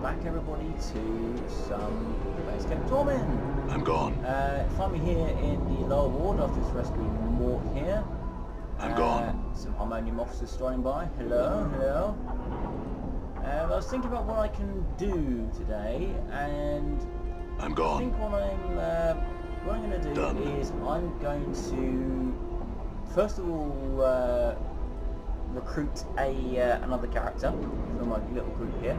back everybody to some Planescape Torment. I'm gone. Find me here in the lower ward after this rescuing Morte here. I'm gone. Some Harmonium officers strolling by. Hello, hello. I was thinking about what I can do today, and I'm I gone. think what I'm going to do is I'm going to first of all recruit another character from my little group here,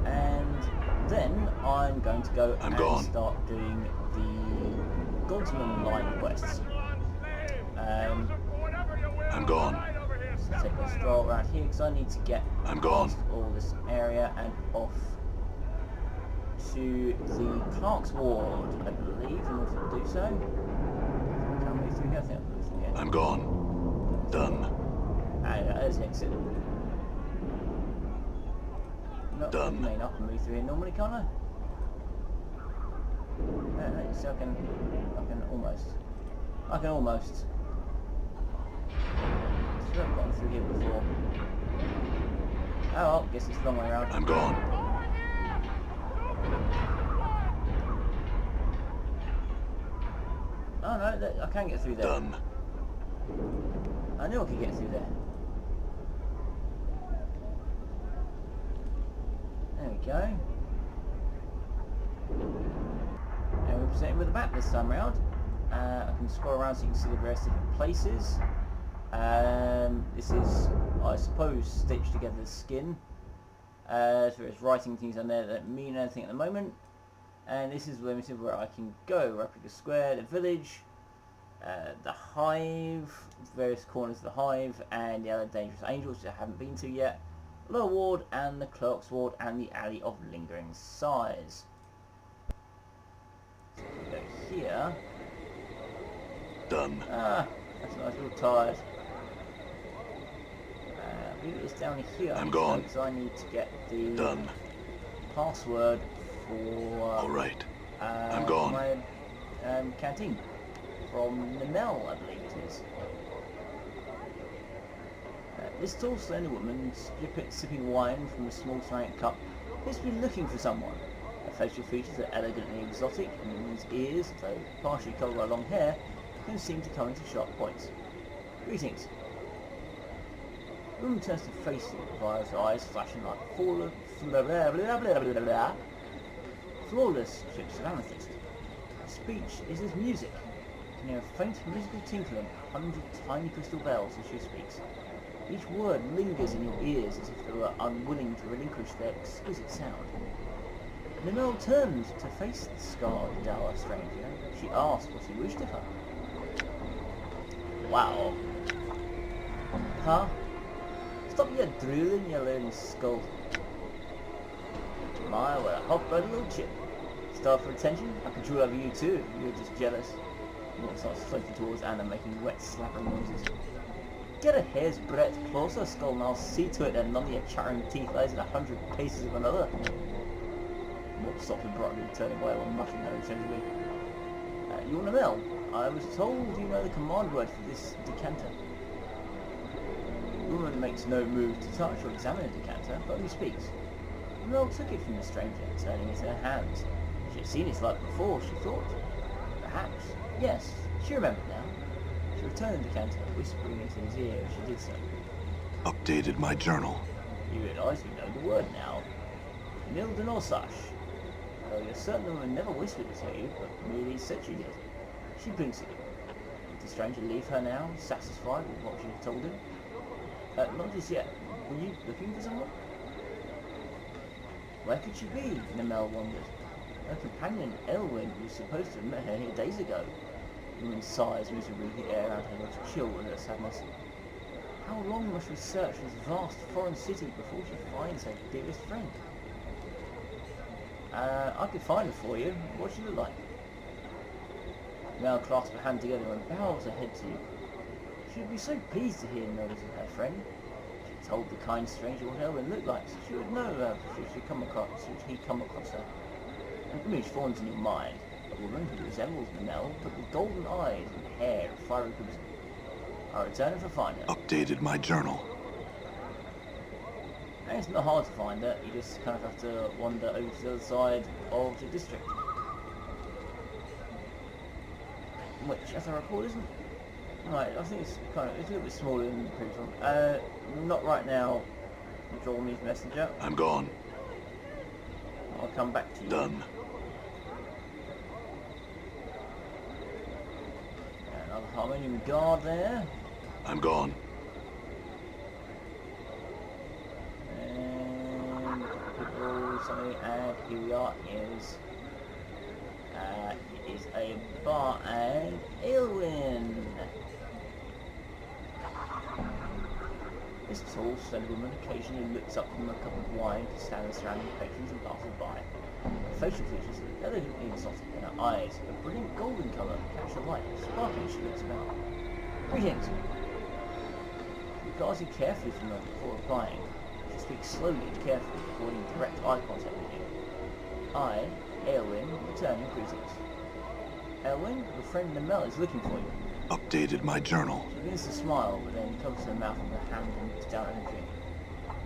and then I'm going to go start doing the Godsmen line quests. I'm gone. So take a stroll around here because I need to get past all this area and off to the Clerk's Ward, I believe, in order to do so. Can I move through here? I think I'll move through here. I'm gone. Done. There's the exit. Not Done. I mean, I can move through here normally, can't I? So I can almost. I haven't gotten through here before. Oh well, guess it's the wrong way around. I'm gone. Oh no, I can get through there. Done. I knew I could get through there. There we go. And we're presented with a map this time round. I can scroll around so you can see the various different places. This is, I suppose, stitched together the skin. So there's writing things on there that don't mean anything at the moment. And this is limited where I can go. Replica Square, the village, the hive, various corners of the hive, and the other dangerous angels which I haven't been to yet. Lower Ward and the Clerk's Ward and the Alley of Lingering Sighs. So we go here. Done. Ah, that's a nice little tired. I believe it's down here. I'm gone. Because I need to get the Done. password for All right. I'm gone. my canteen from Namel, I believe it is. This tall, slender woman, sipping wine from a small ceramic cup, appears to be looking for someone. Her facial features are elegantly exotic, and the woman's ears, though partially covered by long hair, can seem to come into sharp points. Greetings. The woman turns to face you, with her eyes flashing like flawless chips of amethyst. Her speech is as music. You can hear a faint musical tinkling, 100 tiny crystal bells as she speaks. Each word lingers in your ears as if they were unwilling to relinquish their exquisite sound. Namel turns to face the scarred, dour stranger. She asks what he wished of her. Wow. Huh? Stop your drooling, you learning skull. My, what a hot-blooded little chip. Starve for attention? I could drool over you too. You're just jealous. Morte starts floating towards Anna, making wet, slapping noises. Get a hair's breadth closer, Skull, and I'll see to it that none of your chattering teeth lies in 100 paces of another. Morte stopped abruptly, turning away while muttering unintelligibly. You're Namel. I was told you know the command word for this decanter. The woman makes no move to touch or examine the decanter, but only speaks. Namel took it from the stranger, turning it in her hands. She had seen its like before, she thought. Perhaps. Yes, she remembered now. She returned the decanter, whispering into his ear as she did so. Updated my journal. You realise you know the word now. Nil de Norsash. Though you're certain the woman never whispered it to you, but merely said she did. She blinks at you. Did the stranger leave her now, satisfied with what she had told him? Not just yet. Were you looking for someone? Where could she be? Namel wondered. Her companion, Elwyn, was supposed to have met her here days ago. The woman sighs miserably, the air around her was chill with her sadness. How long must we search this vast foreign city before she finds her dearest friend? I could find her for you. What should it like? Mel clasped her hand together and bows her head to you. She would be so pleased to hear news of her friend. She told the kind stranger what Elwyn looked like, so she would know her should he come across her. An image forms in your mind. A woman who resembles Mel, but with golden eyes and hair of fiery crimson. I return for find her. Updated my journal. And it's not hard to find it, you just kind of have to wander over to the other side of the district. Which, as I recall, isn't... Right, I think it's a little bit smaller than the previous one. Not right now, Draw Me's messenger. I'm gone. I'll come back to you. Done. Another Harmonium Guard there. I'm gone. And something, and here we are. It is a bar and Aylwin. This tall, slender woman occasionally looks up from a cup of wine to stand surrounding patrons and passes by. Her facial features are elegantly exotic, and her eyes, a brilliant golden colour, catch the light, sparkling as she looks about. Greetings. She regards you carefully for a moment before replying. She speaks slowly and carefully, avoiding direct eye contact with you. I, Aylwin, return your greetings. Aylwin, your friend Namel is looking for you. Updated my journal. She begins to smile, but then covers her mouth with her hand and looks down at her drink.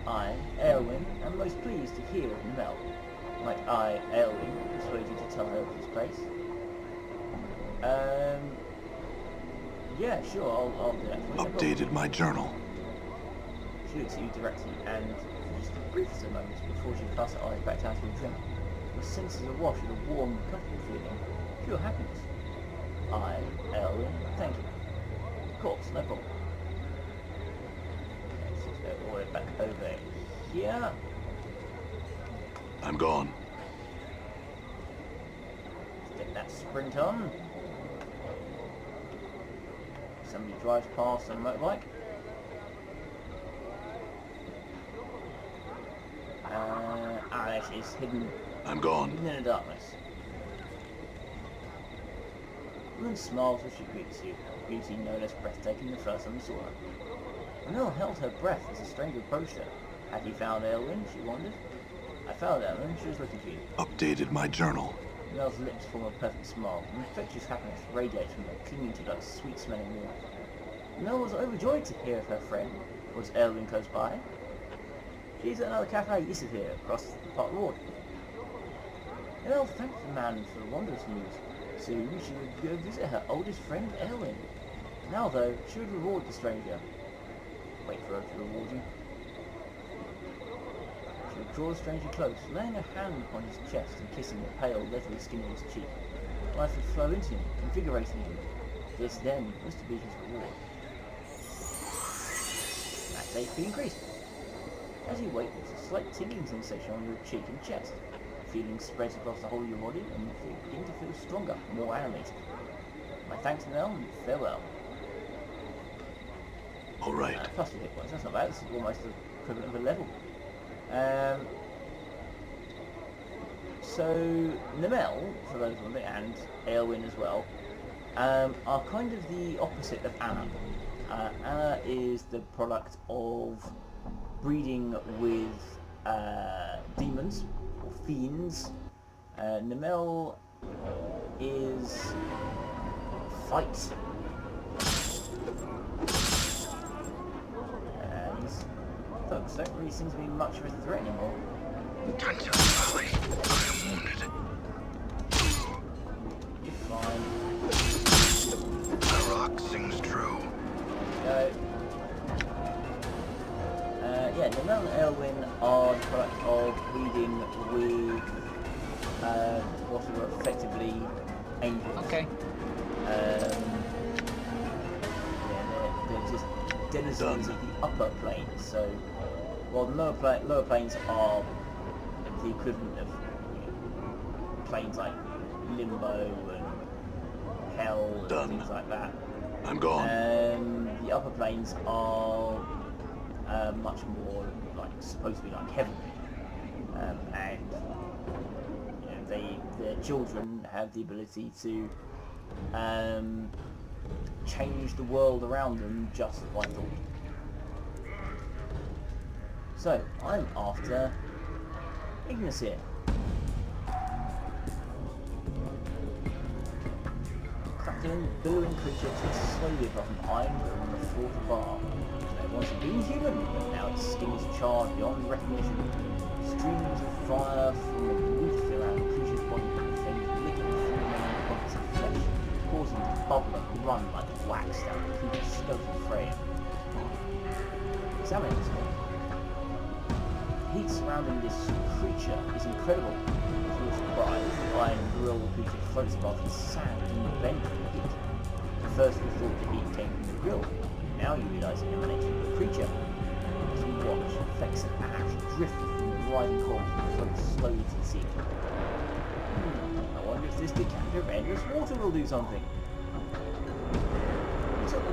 I, Aylwin, am most pleased to hear of Namel. Might I, Aylwin, persuade you to tell her of this place? Yeah, sure, I'll do that for you. Updated my journal. She looks at you directly, and for just the briefest of moments before she casts her eyes back down to her drink, your senses are washed with a warm, comfortable feeling, pure happiness. I, Aylwin, thank you. Of course, no problem. Let's just go all the way back over here. I'm gone. Let's get that sprint on. Somebody drives past on a motorbike. It's hidden. I'm gone. Hidden in the darkness. The woman smiles as she greets you, a beauty no less breathtaking than the first time you saw her. Manil held her breath as the stranger approached her. Had he found Aylwin, she wondered. I found Aylwin, she was looking for you. Updated my journal. Manil's lips form a perfect smile, and infectious happiness radiates from her, clinging to you like sweet-smelling warmth. Manil was overjoyed to hear of her friend. Was Aylwin close by? She's at another cafe east of here, across the Park Road. Manil thanked the man for the wondrous news. Soon she would go visit her oldest friend, Aylwin. Now, though, she would reward the stranger. Wait for her to reward you. She would draw the stranger close, laying her hand upon his chest and kissing the pale, leathery skin of his cheek. Life would flow into him, invigorating him. This, then, was to be his reward. Max HP increased. As you wait, there's a slight tingling sensation on your cheek and chest. Feeling spreads across the whole of your body, and you begin to feel stronger, more animated. My thanks, Nell, and farewell. All right. Plus 2 hit points, that's not bad. This is almost the equivalent of a level. So, Namel, for those of them, and Aylwin as well, are kind of the opposite of Anna. Anna is the product of breeding with demons, or fiends. Namel is fight. These folks don't really seem to be much of a threat anymore. Tantum Valley, I am wounded. You're fine. The rock sings true. Yeah, Namel and Aylwin are the product of breeding with what are effectively angels. Okay. Yeah, they're just denizens of the upper planes. So, while the lower planes are the equivalent of planes like Limbo and Hell and things like that. I'm gone. The upper planes are much more like supposed to be like heaven, and you know, their children have the ability to change the world around them just by thought. So I'm after Ignis here. Crackling, billowing creature twists slowly above an iron grill on the floor of the bar. No once had been human, but now its skin is charred beyond recognition. Streams of fire from the roof around the creature's body, flames licking through the remaining pockets of flesh, causing it to bubble and run like wax down the creature's skeletal frame. Examine this one. The heat surrounding this creature is incredible. To your surprise, the iron grill creature floats above the sand and bent from the heat. At first you thought the heat came from the grill. Now you realise it emanates from the creature. As you watch, flecks of ash drift from the rising coals and float slowly to the sea. I wonder if this decanter of endless water will do something. You took the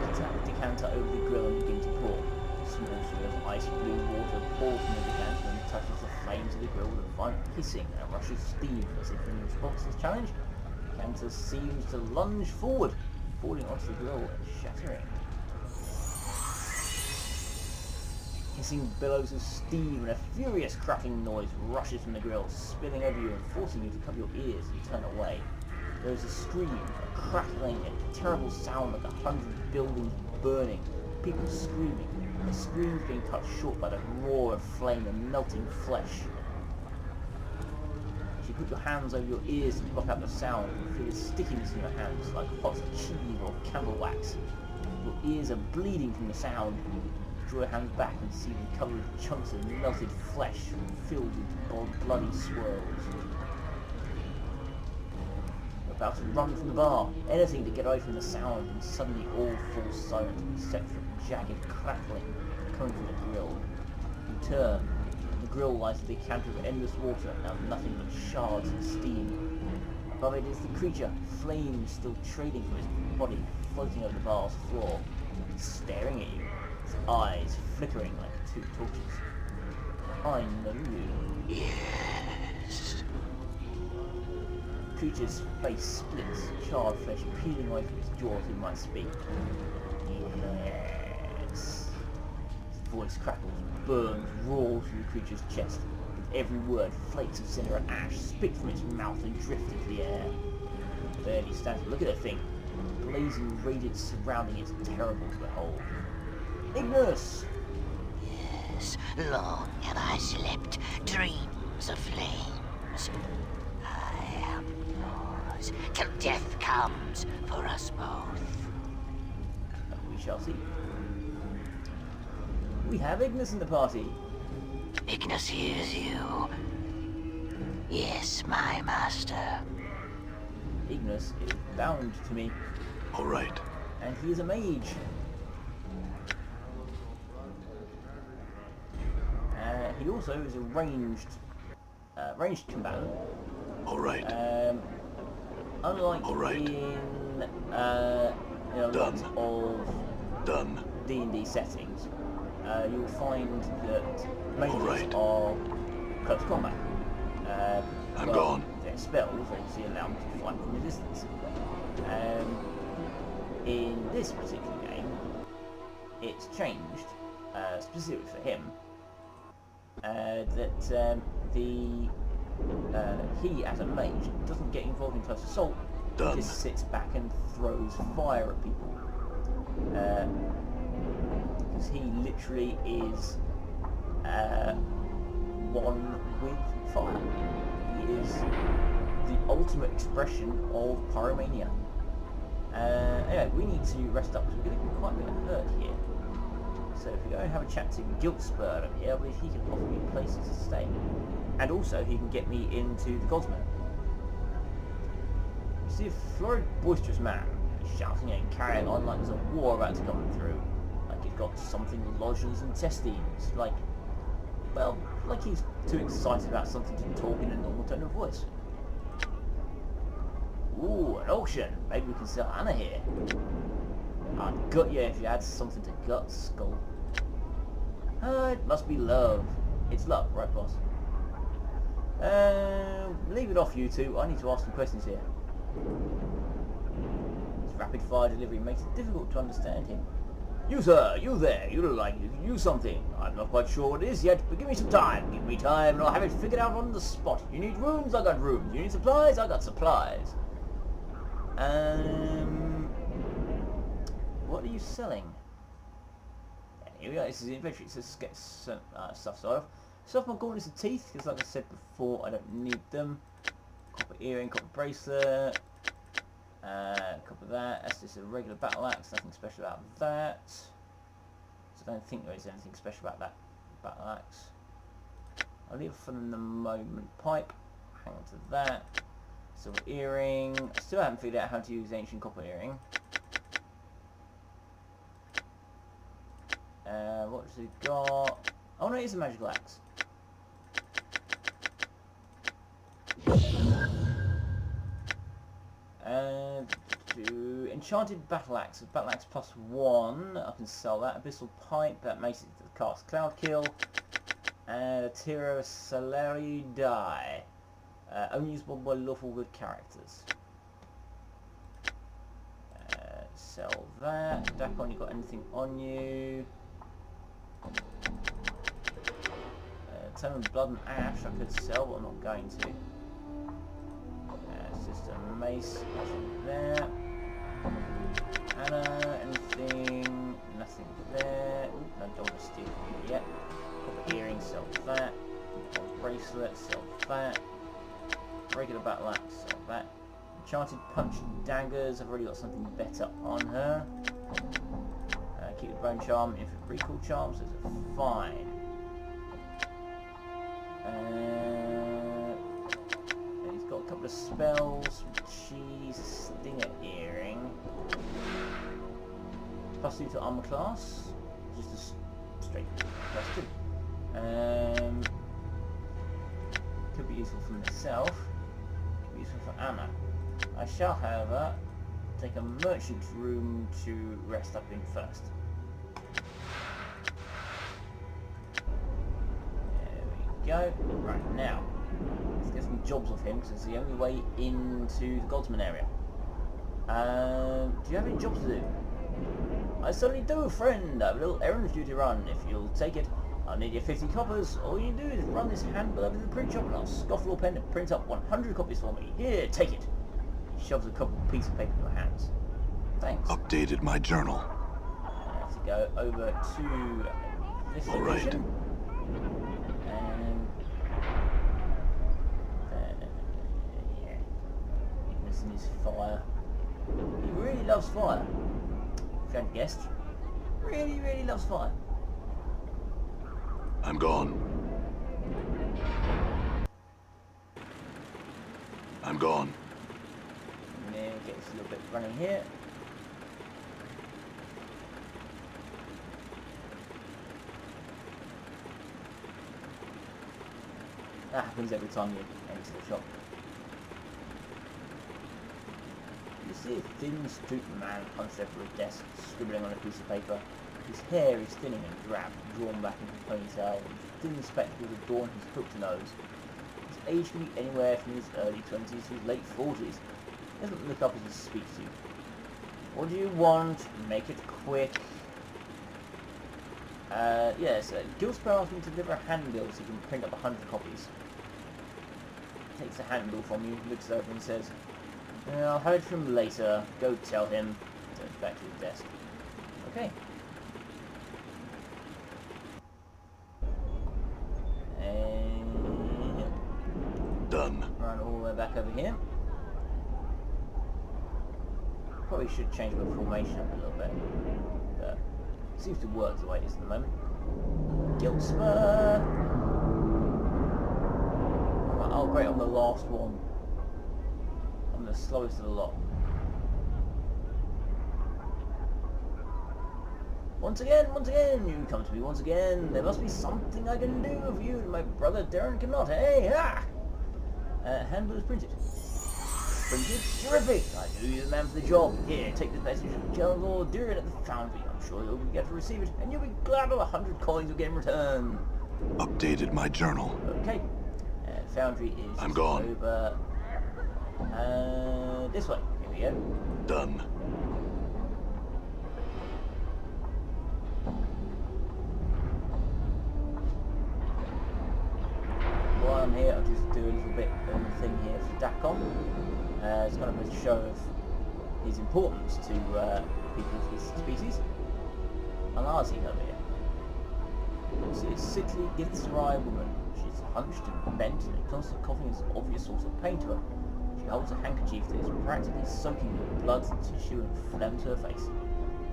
decanter over the grill and begin to pour. A small stream of ice blue water pours from the decanter and touches the flames of the grill with a violent hissing and a rush of steam as if in response to this challenge. The decanter seems to lunge forward, falling onto the grill and shattering. Hissing billows of steam and a furious cracking noise rushes from the grill, spilling over you and forcing you to cover your ears as you turn away. There is a scream, a crackling, a terrible sound like 100 buildings burning, people screaming, the screams being cut short by the roar of flame and melting flesh. As you put your hands over your ears to block out the sound, you feel the stickiness in your hands like hot cheese or candle wax. Your ears are bleeding from the sound. Draw your hands back and see them covered with chunks of melted flesh filled with bloody swirls. You're about to run from the bar, anything to get away from the sound, and suddenly all falls silent except for a jagged crackling coming from the grill. You turn, and the grill lies a decanter of endless water, now nothing but shards and steam. Above it is the creature, flames still trading from its body, floating over the bar's floor, staring at you. His eyes flickering like two torches. I know you. Yes. The creature's face splits, charred flesh peeling away from its jaws, he might speak. Yes. His voice crackles, burns, roars through the creature's chest. With every word, flakes of cinder and ash spit from its mouth and drift into the air. There he stands to look at the thing, the blazing radiance surrounding it terrible to behold. Ignis! Yes, long have I slept, dreams of flames. I am yours, till death comes for us both. And we shall see. We have Ignis in the party. Ignis hears you. Yes, my master. Ignis is bound to me, All right. and he is a mage. He also is a ranged combatant. All right. Unlike All right. in lots Done. of Done. D&D settings, you'll find that mages All right. are close combat. I'm gone. Their spells obviously allow them to fight from a distance. In this particular game, it's changed specifically for him. That he as a mage doesn't get involved in close assault. Done. He just sits back and throws fire at people. Because he literally is one with fire. He is the ultimate expression of pyromania. Anyway, we need to rest up because we're getting quite a bit hurt here. So if we go and have a chat to Giltspur over here, I believe he can offer me places to stay. And also he can get me into the Godsmen. You see a florid, boisterous man. He's shouting and carrying on like there's a war about to come through. Like he's got something lodged in his intestines. Like he's too excited about something to talk in a normal tone of voice. Ooh, an auction. Maybe we can sell Anna here. I'd gut you if you had something to gut, Skull. It must be love. It's love, right, boss? Leave it off, you two. I need to ask some questions here. His rapid-fire delivery makes it difficult to understand him. You, sir, you there. You look like you can use something. I'm not quite sure what it is yet, but give me some time. Give me time, and I'll have it figured out on the spot. You need rooms? I got rooms. You need supplies? I got supplies. What are you selling? Here we go. This is the inventory. Let's just get some stuff started off. Stuff my gauntlets and teeth, because like I said before, I don't need them. Copper earring, copper bracelet. Copper that. That's just a regular battle axe. Nothing special about that. So I don't think there is anything special about that battle axe. I'll leave it for the moment. Pipe. Hang on to that. Silver earring. I still haven't figured out how to use ancient copper earring. What has it got? Oh no, it's a magical axe. To enchanted battle axe. Battle axe +1. I can sell that. Abyssal pipe. That makes it to the cast cloud kill. And a Tira Salary die. Only usable by lawful good characters. Sell that. dak'kon, you got anything on you? Tome of Blood and Ash I could sell, but I'm not going to. It's just a mace. Nothing there. Anna, anything? Nothing there. Ooh, no, don't want to steal from you yet. Copper earring, sell that. Bracelet, sell that. Regular battle axe, sell that. Enchanted punch daggers, I've already got something better on her. Keep the bone charm, infinite recall charms, those are fine. And he's got a couple of spells, cheese, stinger earring. +2 to armor class, just a straight +2. Could be useful for myself, could be useful for Anna. I shall, however, take a merchant room to rest up in first. There we go. Right, now, let's get some jobs off him, because it's the only way into the Godsmen area. Do you have any jobs to do? I certainly do, friend. I have a little errand for you to run. If you'll take it, I'll need your 50 coppers. All you do is run this handbill over to the print shop and I'll scoff a little pen and print up 100 copies for me. Here, take it. He shoves a piece of paper in your hands. Thanks. Updated my journal. I have to go over to this All right. location. And yeah. Missing his fire. He really loves fire. If you hadn't guessed. Really, really loves fire. I'm gone. I'm gone. And then get this little bit running here. That happens every time you enter the shop. You see a thin, stooped man hunched over a desk, scribbling on a piece of paper. His hair is thinning and drab, drawn back into a ponytail, and thin spectacles adorn his hooked nose. His age can be anywhere from his early 20s to his late 40s. He doesn't look up as he speaks to you. What do you want? Make it quick. Yes, Guildspell asking to deliver a handbill so you can print up 100 copies. Takes the handbill from you, looks over and says, I'll have it from him later. Go tell him. Turns back to his desk. Okay. And Done. run all the way back over here. Probably should change my formation up a little bit, but it seems to work the way it is at the moment. Guild Spur. Oh great, I'm the last one. I'm the slowest of the lot. Once again, you come to me once again. There must be something I can do for you and my brother Darren cannot, eh? Ah! Handbill is printed. Printed? Terrific! I knew you were the man for the job. Here, take this message from General Darren at the Foundry. I'm sure you'll get to receive it, and you'll be glad of 100 coins you'll get in return. Updated my journal. Okay. Foundry is I'm gone. over this way. Here we go. Done. While I'm here, I'll just do a little bit of a thing here for dak'kon. It's kind of a show of his importance to people of his species. An Arzi over here. She is a sickly, ill-dry woman. She's hunched and bent, and a constant coughing is an obvious source of pain to her. She holds a handkerchief that is practically soaking with blood, tissue, and phlegm to her face.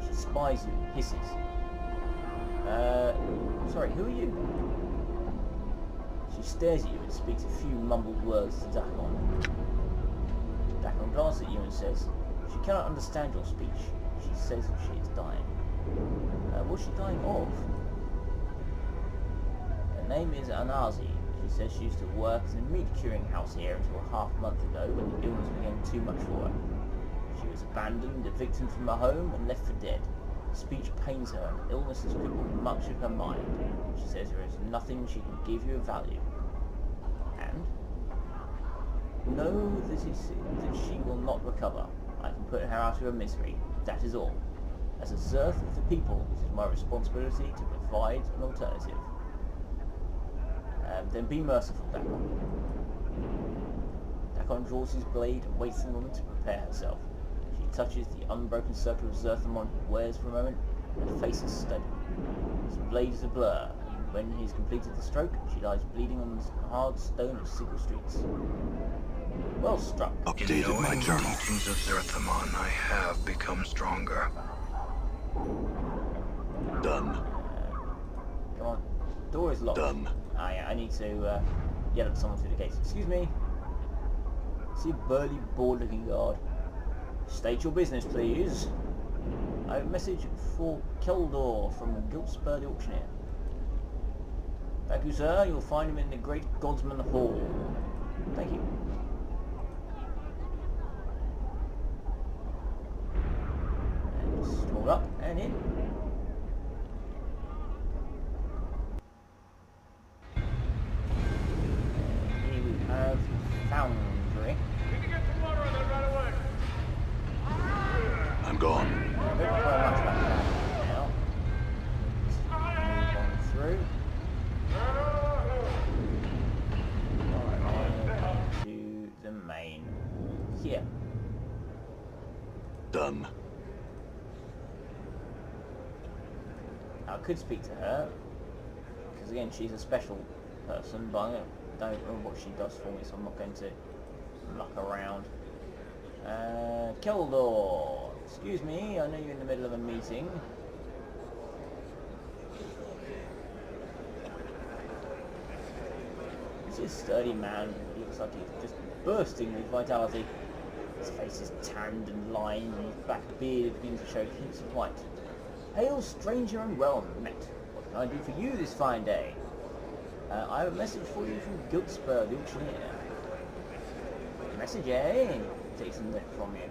She spies you and hisses. Sorry, who are you? She stares at you and speaks a few mumbled words to dak'kon. dak'kon glances at you and says, she cannot understand your speech. She says she is dying. What's she dying of? Her name is Anazi. She says she used to work as a meat curing house here until a half month ago when the illness became too much for her. She was abandoned, evicted from her home, and left for dead. Speech pains her, and illness has crippled much of her mind. She says there is nothing she can give you of value. And? Know that she will not recover. I can put her out of her misery. That is all. As a Zerth of the people, it is my responsibility to provide an alternative. Then be merciful, dak'kon. dak'kon draws his blade and waits a moment to prepare herself. She touches the unbroken circle of Zerthamon he wears for a moment, and her face is steady. His blade is a blur, and when he has completed the stroke, she lies bleeding on the hard stone of Sigil Streets. Well struck. Updated my journal. The teachings of Zerthamon, I have become stronger. Done. Come on. Door is locked. Done. I need to yell at someone through the gates. Excuse me. See a burly, bored-looking guard. State your business, please. I have a message for Keldor from Godsmen the auctioneer. Thank you, sir. You'll find him in the great Godsmen hall. Thank you. And stroll up and in. Have Foundry. I'm gone. I don't know very much about that now. Move on through. Alright, to the main. Here. Done. I could speak to her, because again she's a special person, but I don't know what she does for me, so I'm not going to muck around. Keldor! Excuse me, I know you're in the middle of a meeting. This is a sturdy man. He looks like he's just bursting with vitality. His face is tanned and lined, and his black beard begins to show hints of white. Hail, stranger, and well met. What can I do for you this fine day? I have a message for you from Godsmen the auctioneer. Message, eh? Takes a note from you.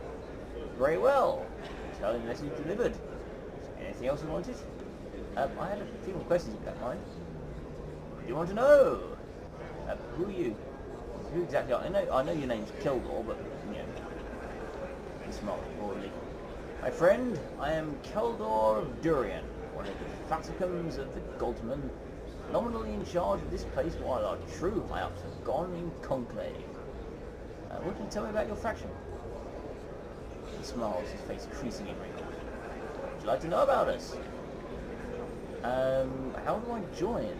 Very well. Tell him the message delivered. Anything else you wanted? I had a few more questions if you don't mind. What do you want to know? Who are you? Who exactly are you? I know your name's Keldor, but, you know, he smiles broadly. My friend, I am Keldor of Durian, one of the faticums of the Godsmen, nominally in charge of this place while our true high-ups have gone in conclave. What can you tell me about your faction? He smiles, his face creasing in wrinkles. Would you like to know about us? How do I join?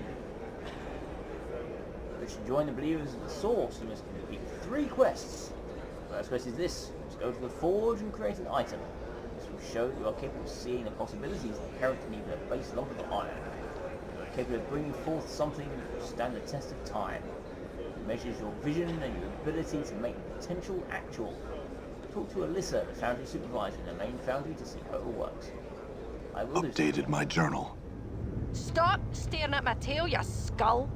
You should join the Believers of the Source. You must complete 3 quests. The first quest is this. You must go to the Forge and create an item. This will show that you are capable of seeing the possibilities inherent in even a base lump of iron. You are capable of bringing forth something that will stand the test of time. It measures your vision and your ability to make potential actual. Talk to Alyssa, the Foundry supervisor in the main Foundry, to see how it works. I will Updated my journal. Stop staring at my tail, you skull!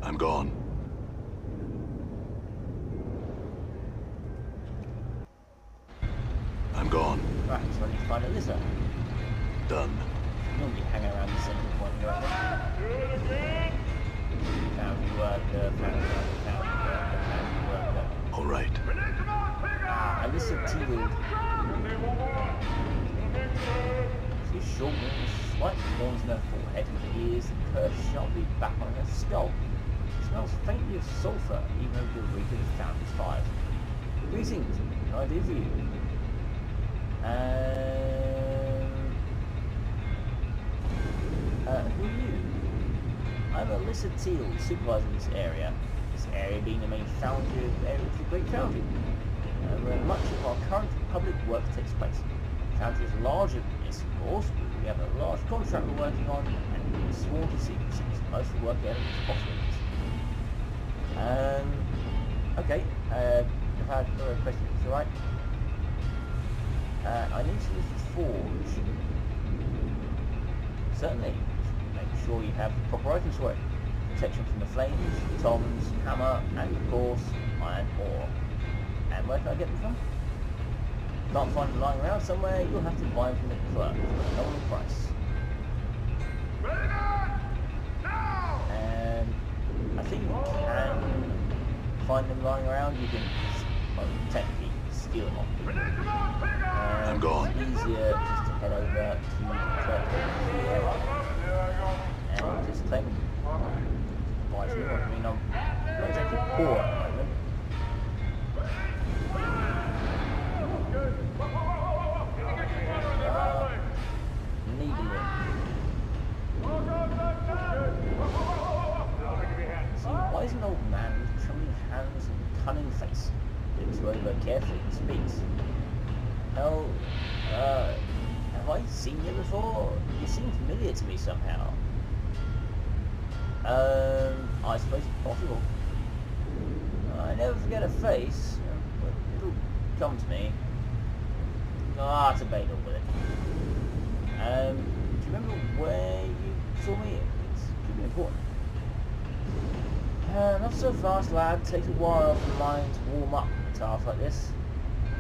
I'm gone. I'm gone. Right, so I need to find Alyssa. Done. Normally hang around the central point here, I think. Foundry worker, Foundry worker, Foundry worker. All right. Alyssa Teal. She's short with slight horns in her forehead and ears that curve sharply back on her skull. She smells faintly of sulphur, even over the reek of the Foundry's fires. Greetings, what can I do for you? Who are you? I'm a Lizard Teal, supervising this area. This area being the main foundry of the Great Foundry, where much of our current public work takes place. The foundry is larger than this, of course. We have a large contract we're working on, and we're sworn to secrecy, so most of the work out is off limits. Okay, if I have another question, it's alright. I need to use the forge. Certainly. Make sure you have the proper items for it. Protection from the flames, tongs, hammer, and of course, iron ore. And where can I get them from? Can't find them lying around somewhere, you'll have to buy them from the clerk for a nominal price. And I think you can find them lying around, you can, well, technically steal them off people. I'm gone. It's easier just to head over to the clerk here and just claim them. Buy some more. I mean, I'm not exactly poor at the moment. Needling. See, why is an old man with trembling hands and cunning face looks over carefully and speaks? Oh, have I seen you before? You seem familiar to me somehow. I suppose it's possible. I never forget a face, but it'll come to me. Ah, it's a bait with it. Do you remember where you saw me? It's pretty important. Not so fast, lad. Takes a while for the mind to warm up to tasks like this.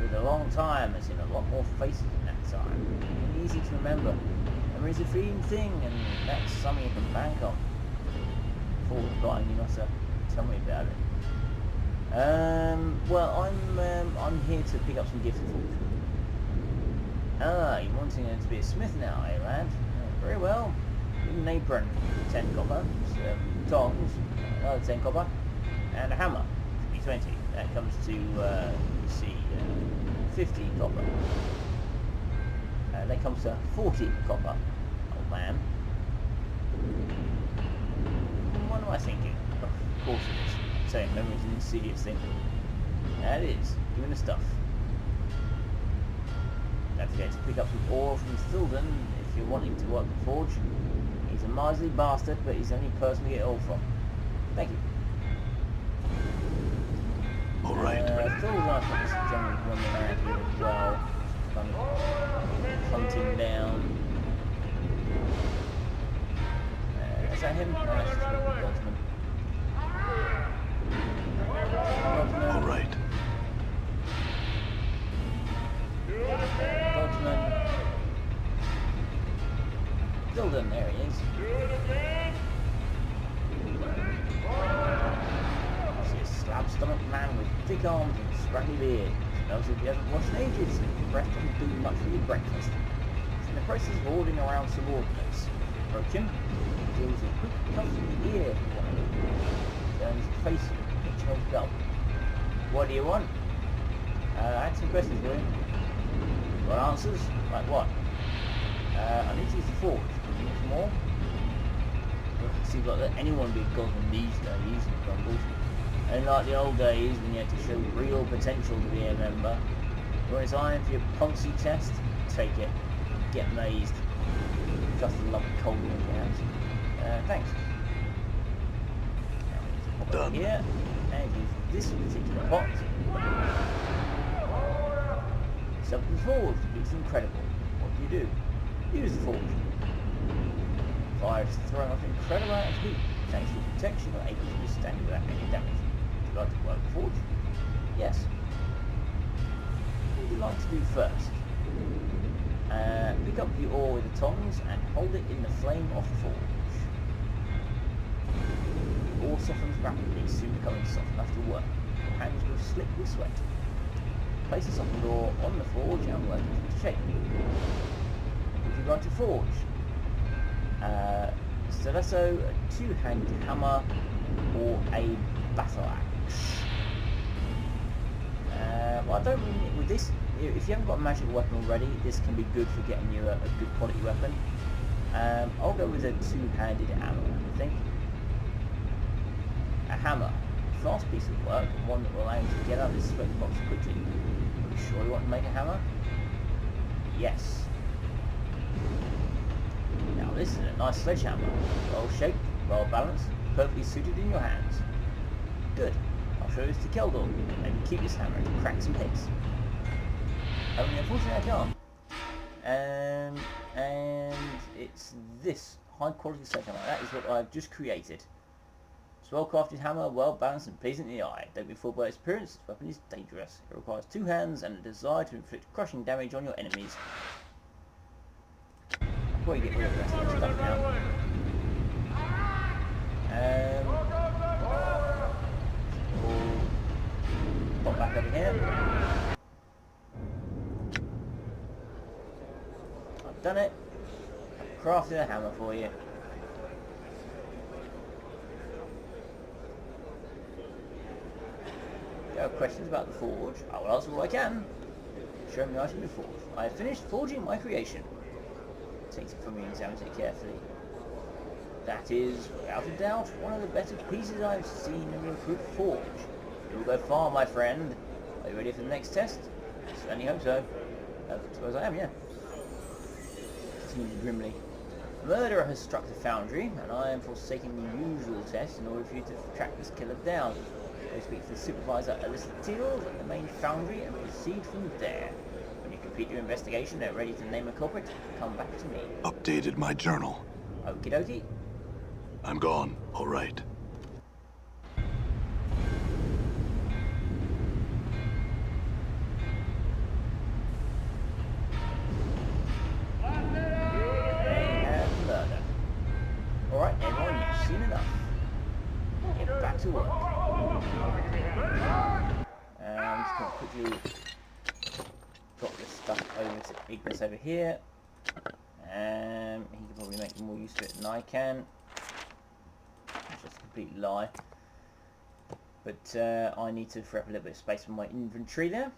With a long time, I've seen a lot more faces in that time. Easy to remember. Memory's a fleeting thing, and that's something you can bank on. Before replying, you must tell me about it. Well, I'm here to pick up some gifts for you. Ah, you're wanting to be a smith now, eh, lad? Very well. Give an apron, 10 copper, tongs, another 10 copper, and a hammer, 20. That comes to, let's see, 50 copper. That comes to 40 copper, old man. What am I thinking? Of course it is. Saying memory's an insidious thing. That is. Give me the stuff. Don't forget to pick up some ore from Thilden if you're wanting to work the forge. He's a miserly bastard, but he's the only person to get it all from. Thank you. Alright. Thilden, I think, is generally running around here as well. Kind of hunting down. Is that him? No, that's just Godsmen. Alright. Godsmen. Thilden, there he is. See a slab-stomached man with thick arms and scraggly beard. Smells as if he hasn't washed in ages, and his breath doesn't do much for your breakfast. He's in the process of ordering around subordinates. Approach him. He deals with quick cuffs in the ear if you want to. Turns his face and pitch his belt. What do you want? I had some questions for you. Got answers? Like what? I need to use the forge. Can you use some more? Seems like that anyone would be a Godsman these days, grumbles. And like the old days when you had to show real potential to be a member. When it's iron for your poncy chest, take it. Get amazed. Just a lump of coal in your hands. Thanks. Done. Here, and use this particular pot. Something's forged. It's incredible. What do you do? Use the forge. Fire is throwing off incredible amount of heat. Thanks to your protection, you're able to withstand it without any damage. Would you like to work the forge? Yes. What would you like to do first? Pick up the ore with the tongs and hold it in the flame of the forge. The ore softens rapidly, soon becoming soft enough to work. Your hands will slip with sweat. Place the softened ore on the forge and work it into shape. Would you like to forge? Stiletto, a two-handed hammer, or a battle axe. Well, I don't really, with this, if you haven't got a magic weapon already, this can be good for getting you a good quality weapon. I'll go with a two-handed hammer, I think. A hammer. Fast piece of work, and one that will allow you to get out of this sweat box quickly. Are you sure you want to make a hammer? Yes. Now this is a nice sledgehammer. Well shaped, well balanced, perfectly suited in your hands. Good. I'll show this to Keldor. Maybe keep this hammer to crack some heads. Only unfortunately I can't. And it's this high quality sledgehammer. That is what I've just created. It's a well crafted hammer, well balanced and pleasing in the eye. Don't be fooled by its appearance, this weapon is dangerous. It requires two hands and a desire to inflict crushing damage on your enemies. I'll probably get rid of the rest of the stuff now. Pop back over here. I've done it. I've crafted a hammer for you. Questions about the forge? I will answer what I can. Show me the item you forged. I have finished forging my creation. Takes it from me and examines it carefully. That is, without a doubt, one of the better pieces I've seen in a improved forge. It will go far, my friend. Are you ready for the next test? I certainly hope so. I suppose I am, yeah. Continues grimly. A murderer has struck the Foundry, and I am forsaking the usual test in order for you to track this killer down. Go speak to the supervisor Alyssa Teals at the main Foundry and proceed from there. When you complete your investigation and are ready to name a culprit, come back to me. Updated my journal. Okie dokie. I'm gone. All right. And murder. Alright, everyone, you've seen enough. Get back to work. I'm just going to quickly drop this stuff over to Ignis over here. He can probably make more use of it than I can. It's just a complete lie. But I need to free up a little bit of space for my inventory there.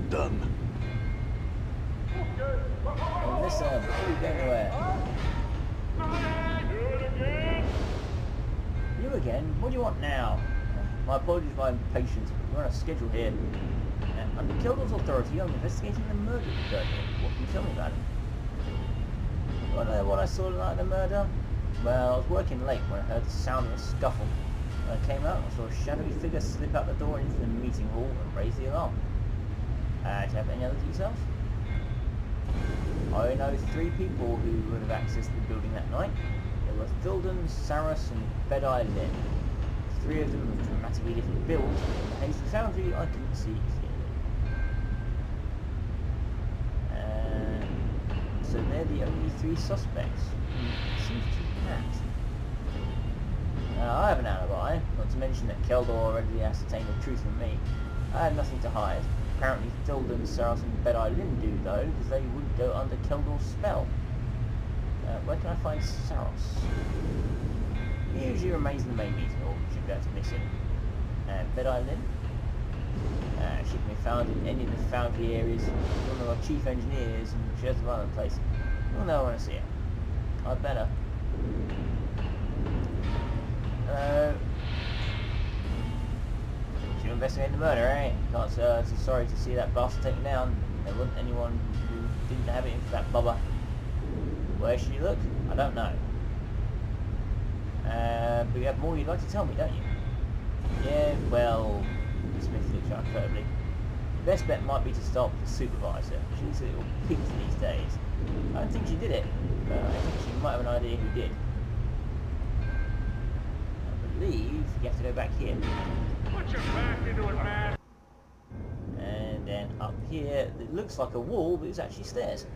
Done. And listen, before you go anywhere. You again? What do you want now? My apologies for my impatience, but we're on a schedule here. Under Keldor's authority, I'm investigating the murder of the What can you tell me about it? You want to know what I saw the night of the murder? Well, I was working late when I heard the sound of a scuffle. When I came out, I saw a shadowy figure slip out the door into the meeting hall and raise the alarm. Do you have any other details? I know 3 people who would have accessed the building that night. There were Filden, Saras and Bedeye Lynn. 3 of them with dramatically different builds. In the hazy Foundry, I couldn't see clearly. So they're the only 3 suspects. Seems too pat. I have an alibi, not to mention that Keldor already ascertained the truth from me. I had nothing to hide. Apparently Filden, Saras and Bedeye Lynn do though, because they wouldn't go under Keldor's spell. Where can I find Saros? He usually remains in the main meeting hall, should be able to miss him. Bedeye Lynn? She can be found in any of the Foundry areas. One of our chief engineers, and she has to run the place. You'll know when I see her. I'd better. Should investigate the murder, eh? Can't say so sorry to see that bastard taken down. There wasn't anyone who didn't have it in for that bubba. Where should you look? I don't know. But you have more you'd like to tell me, don't you? Yeah, well, Smith looks around furtively. The best bet might be to start with the supervisor. She's a little pig these days. I don't think she did it, but I think she might have an idea who did. I believe you have to go back here. Put your back into it, man. And then up here, it looks like a wall, but it's actually stairs.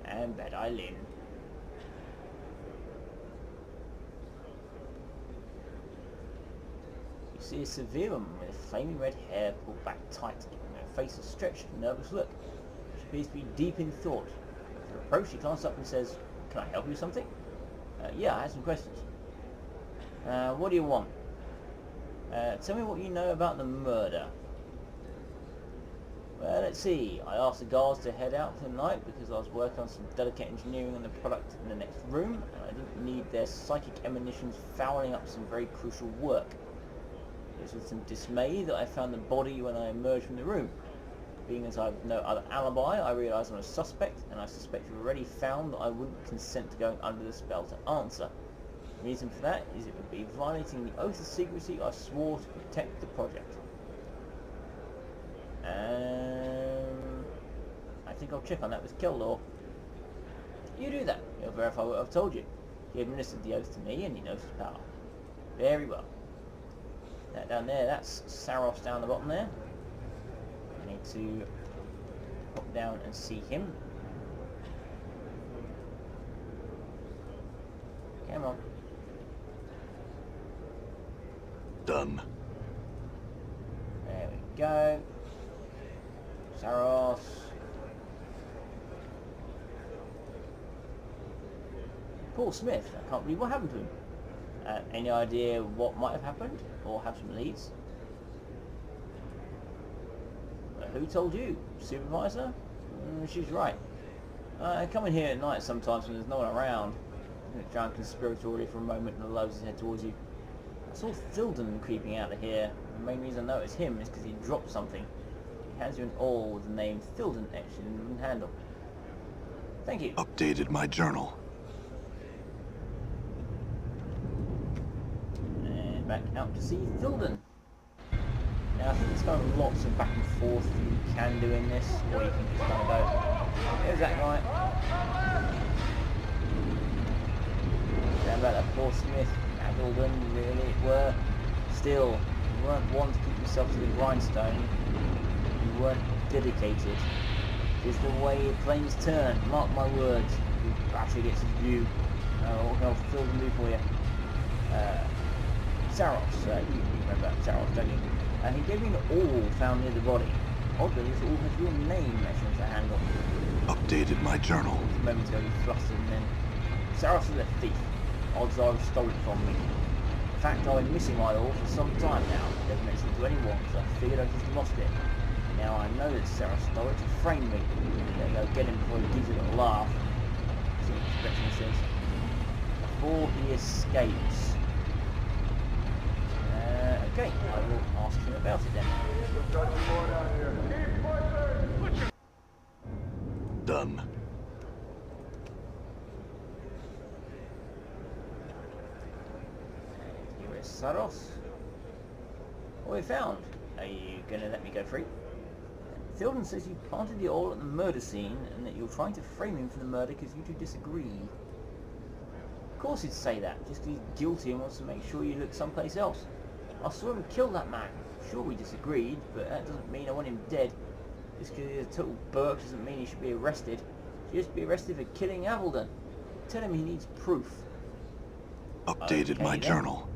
And Bedeye Lynn. You see a severe woman with flaming red hair pulled back tight, giving her face a stretched, nervous look. She appears to be deep in thought. With her approach, she glances up and says, "Can I help you with something?" Yeah, I had some questions. What do you want? Tell me what you know about the murder. Well, let's see. I asked the guards to head out for the night because I was working on some delicate engineering on the product in the next room, and I didn't need their psychic emanations fouling up some very crucial work. It was with some dismay that I found the body when I emerged from the room. Being as I have no other alibi, I realised I'm a suspect, and I suspect you've already found that I wouldn't consent to going under the spell to answer. The reason for that is it would be violating the oath of secrecy I swore to protect the project. I think I'll check on that with Keldor. You do that. You'll verify what I've told you. He administered the oath to me and he knows his power. Very well. That down there, that's Saros down the bottom there. I need to pop down and see him. Come on. Done. There we go. Saros. Paul Smith. I can't believe what happened to him. Any idea what might have happened? Or have some leads? Who told you? Supervisor? She's right. I come in here at night sometimes when there's no one around. Drowned conspiratorially for a moment and allows his head towards you. I saw Thilden creeping out of here. The main reason I noticed him is because he dropped something. He hands you an awl with the name Thilden etched in the wooden handle. Thank you. Updated my journal. And back out to see Thilden. Now I think there's kind of lots of back and forth you can do in this, or you can just kind of go, there's that guy. Down about that poor Smith, Addleton, really it were. Still, you weren't one to keep yourself to the grindstone. You weren't dedicated. It's the way planes turn, mark my words. The battery gets his view. What can Thilden do for you? Saros, you remember Saros, don't you? He gave me an awl found near the body. Oddly, this awl has your name etched into the handle. Updated my journal. Momentarily flustered and then... Saros is a thief. Odds are he stole it from me. In fact, I've been missing my awl for some time now. I never mentioned it to anyone, so I figured I just lost it. Now I know that Saros stole it to frame me. Better go get him before he gives it a laugh. See what the expression says. Before he escapes. Okay, I will ask him about it then. Done. Here is Saros. What have we found? Are you going to let me go free? Thilden says you planted the awl at the murder scene and that you're trying to frame him for the murder because you two disagree. Of course he'd say that, just because he's guilty and wants to make sure you look someplace else. I saw him kill that man. Sure, we disagreed, but that doesn't mean I want him dead. Just because he's a total Burke doesn't mean he should be arrested. He should be arrested for killing Avelden. Tell him he needs proof. Updated my journal.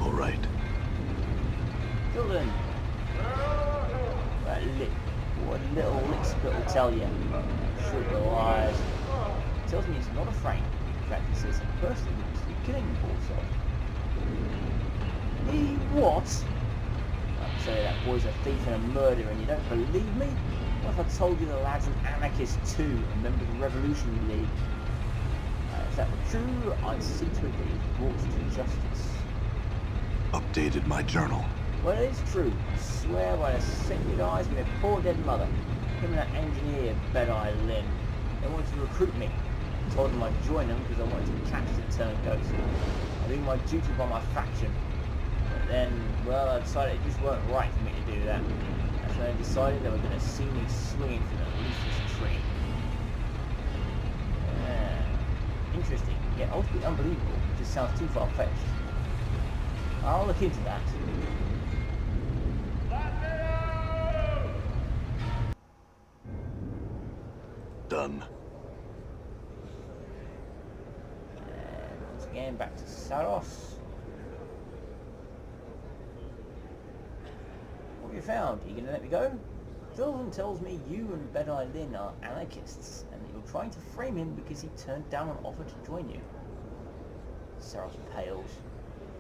All right. Thilden. What a little lick spit will tell you. Shoot the lies. Tells me he's not afraid. In fact, he says he personally wants to be killing Paul Smith. He what? I'd say that boy's a thief and a murderer and you don't believe me? What if I told you the lad's an anarchist too, a member of the Revolutionary League? If that were true, I'd see to it that he's brought to justice. Updated my journal. Well, it is true. I swear by the sacred eyes of my poor dead mother. Him and that engineer, Bed-Eye Lynn. They wanted to recruit me. I told them I'd join them because I wanted to catch the turncoats. I did my duty by my faction. But then, well, I decided it just weren't right for me to do that. That's when I decided they were going to see me swinging from the leafless tree. Interesting. Yet ultimately unbelievable. It just sounds too far-fetched. I'll look into that. Done. And once again, back to Saros. What have you found? Are you going to let me go? Thilden tells me you and Bedai Lin are anarchists, and that you're trying to frame him because he turned down an offer to join you. Saros pales.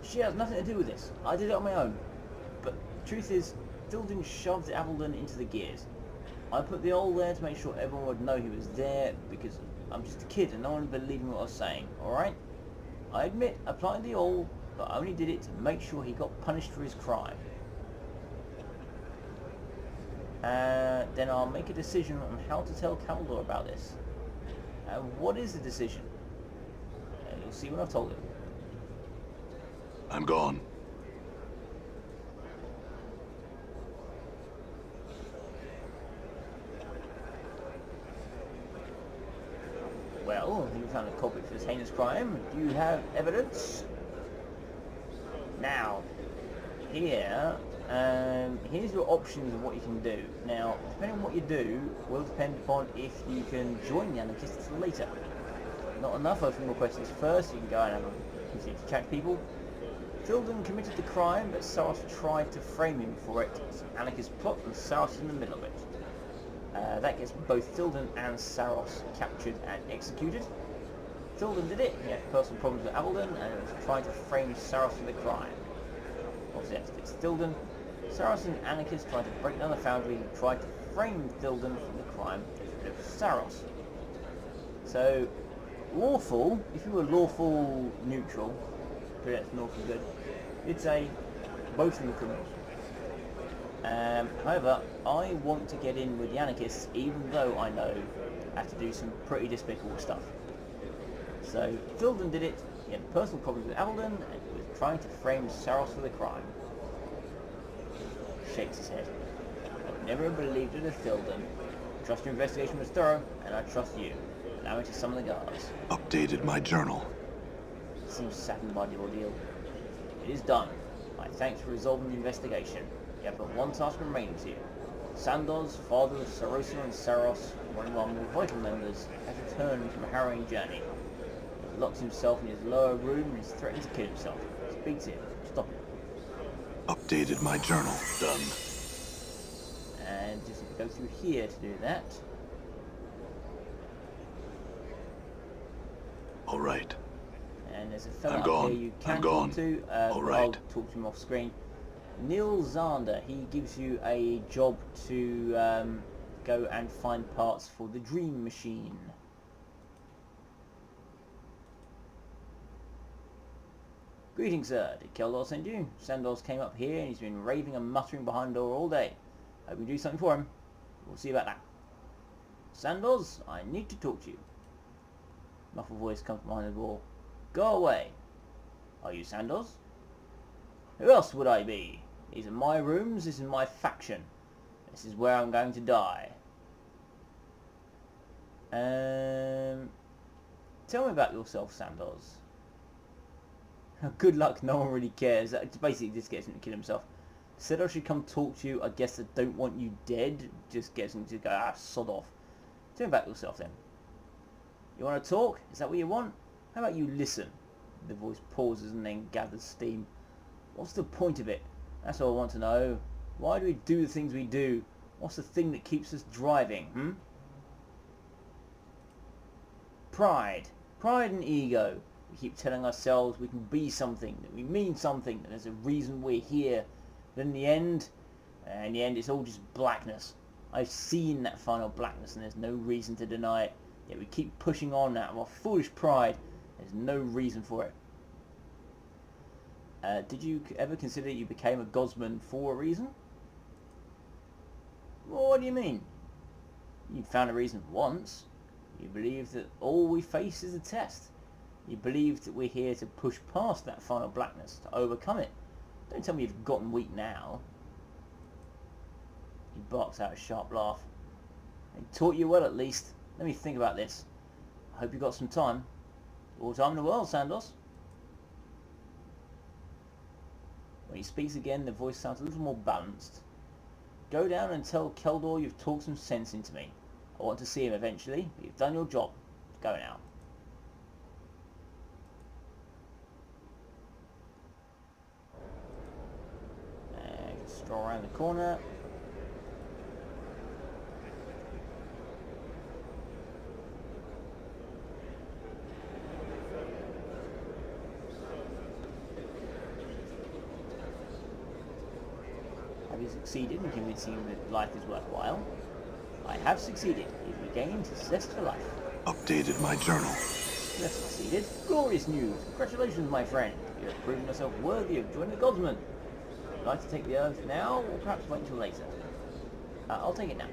She has nothing to do with this. I did it on my own. But the truth is, Thilden shoved Avalden into the gears. I put the old there to make sure everyone would know he was there, because I'm just a kid and no one believed me what I was saying, alright? I admit I planted the all, but I only did it to make sure he got punished for his crime. Then I'll make a decision on how to tell Kaldor about this. What is the decision? You'll see when I've told him. I'm gone. Well, you found a culprit for this heinous crime. Do you have evidence? Now, here's your options of what you can do. Now, depending on what you do, will depend upon if you can join the anarchists later. Not enough, I have some more questions first. You can go and continue to chat to people. Thilden committed the crime, but Saros tried to frame him for it. It's an anarchist plot, and Saros is in the middle of it. That gets both Thilden and Saros captured and executed. Thilden did it, he had personal problems with Avalden, and was trying to frame Saros for the crime. Obviously that's against Thilden. Saros and anarchists tried to break down the Foundry and tried to frame Thilden for the crime of Saros. So, lawful, if you were lawful neutral, pretty that's lawful good, you'd say both of them are criminals. However, I want to get in with the anarchists, even though I know I have to do some pretty despicable stuff. So, Thilden did it, he had personal problems with Avalden, and he was trying to frame Saros for the crime. Shakes his head. I've never believed it as Thilden. Trust your investigation was thorough, and I trust you. Allow me to summon the guards. Updated my journal. He seems saddened by the ordeal. It is done. My thanks for resolving the investigation. You have but one task remaining to you. Sandoz, father of Sarosa and Saros, one of our more vital members, has returned from a harrowing journey. He has locked himself in his lower room and is threatening to kill himself. Speak to him. Stop him. Updated my journal. Done. And just go through here to do that. All right. And there's a fellow I'm up gone. here you I'm can gone. talk to. All right. I'll talk to him off screen. Neil Zander, he gives you a job to go and find parts for the Dream Machine. Greetings, sir. Did Keldor send you? Sandoz came up here and he's been raving and muttering behind the door all day. Hope we do something for him. We'll see about that. Sandoz, I need to talk to you. Muffled voice comes from behind the wall. Go away. Are you Sandoz? Who else would I be? These are my rooms, this is my faction. This is where I'm going to die. Tell me about yourself, Sandoz. Good luck, no one really cares. That basically just gets him to kill himself. Said I should come talk to you, I guess I don't want you dead. Just gets him to go, sod off. Tell me about yourself then. You want to talk? Is that what you want? How about you listen? The voice pauses and then gathers steam. What's the point of it? That's all I want to know. Why do we do the things we do? What's the thing that keeps us driving, Pride. Pride and ego. We keep telling ourselves we can be something, that we mean something, that there's a reason we're here. But in the end, it's all just blackness. I've seen that final blackness and there's no reason to deny it. Yet we keep pushing on out of our foolish pride. There's no reason for it. Did you ever consider you became a Godsman for a reason? Well, what do you mean? You found a reason once. You believe that all we face is a test. You believe that we're here to push past that final blackness, to overcome it. Don't tell me you've gotten weak now. He barks out a sharp laugh. They taught you well at least. Let me think about this. I hope you got some time. All the time in the world, Sandoz. When he speaks again, the voice sounds a little more balanced. Go down and tell Keldor you've talked some sense into me. I want to see him eventually, but you've done your job. Go now. And just stroll around the corner. succeeded in convincing him that life is worthwhile. I have succeeded. He's regained his zest for life. Updated my journal. You have succeeded. Glorious news. Congratulations, my friend. You have proven yourself worthy of joining the Godsmen. Would you like to take the oath now, or perhaps wait until later? I'll take it now.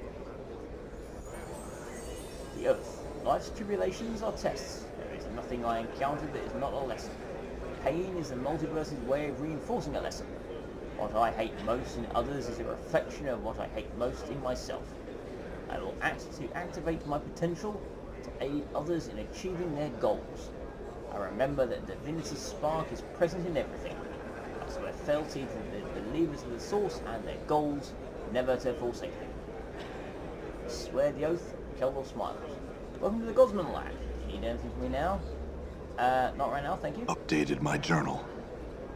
The oath. Life's tribulations are tests. There is nothing I encountered that is not a lesson. Pain is the multiverse's way of reinforcing a lesson. What I hate most in others is a reflection of what I hate most in myself. I will act to activate my potential to aid others in achieving their goals. I remember that divinity spark is present in everything. I swear fealty to the believers of the source and their goals, never to forsake them. I swear the oath. Keldor smiles. Welcome to the Godsmen lab. Do you need anything from me now? Not right now, thank you. Updated my journal.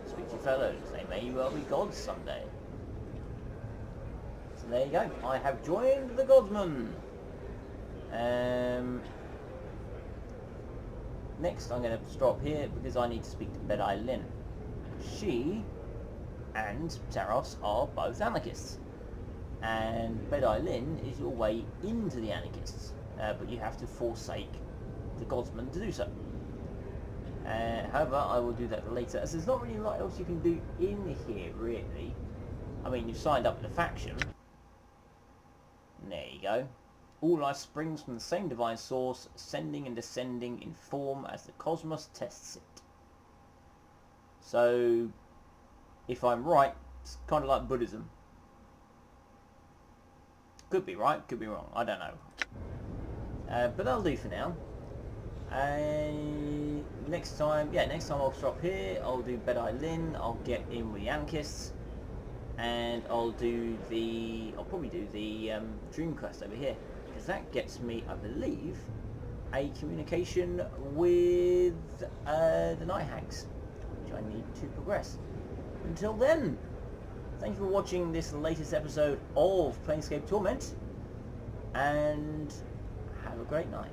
Speak to your fellows. They may well be gods someday. So there you go. I have joined the Godsmen. Next, I'm going to stop here because I need to speak to Bedai Lin. She and Taros are both anarchists. And Bedai Lin is your way into the anarchists. But you have to forsake the Godsmen to do so. However, I will do that later, as there's not really a lot else you can do in here, really. I mean, you've signed up with a faction. There you go. All life springs from the same divine source, ascending and descending in form as the cosmos tests it. So, if I'm right, it's kind of like Buddhism. Could be right, could be wrong, I don't know. But that'll do for now. Next time I'll stop here. I'll do Bedai Lin. I'll get in with the anarchists, and I'll probably do the dream quest over here, because that gets me, I believe, a communication with the Night Hags, which I need to progress. Until then, thank you for watching this latest episode of Planescape Torment, and have a great night.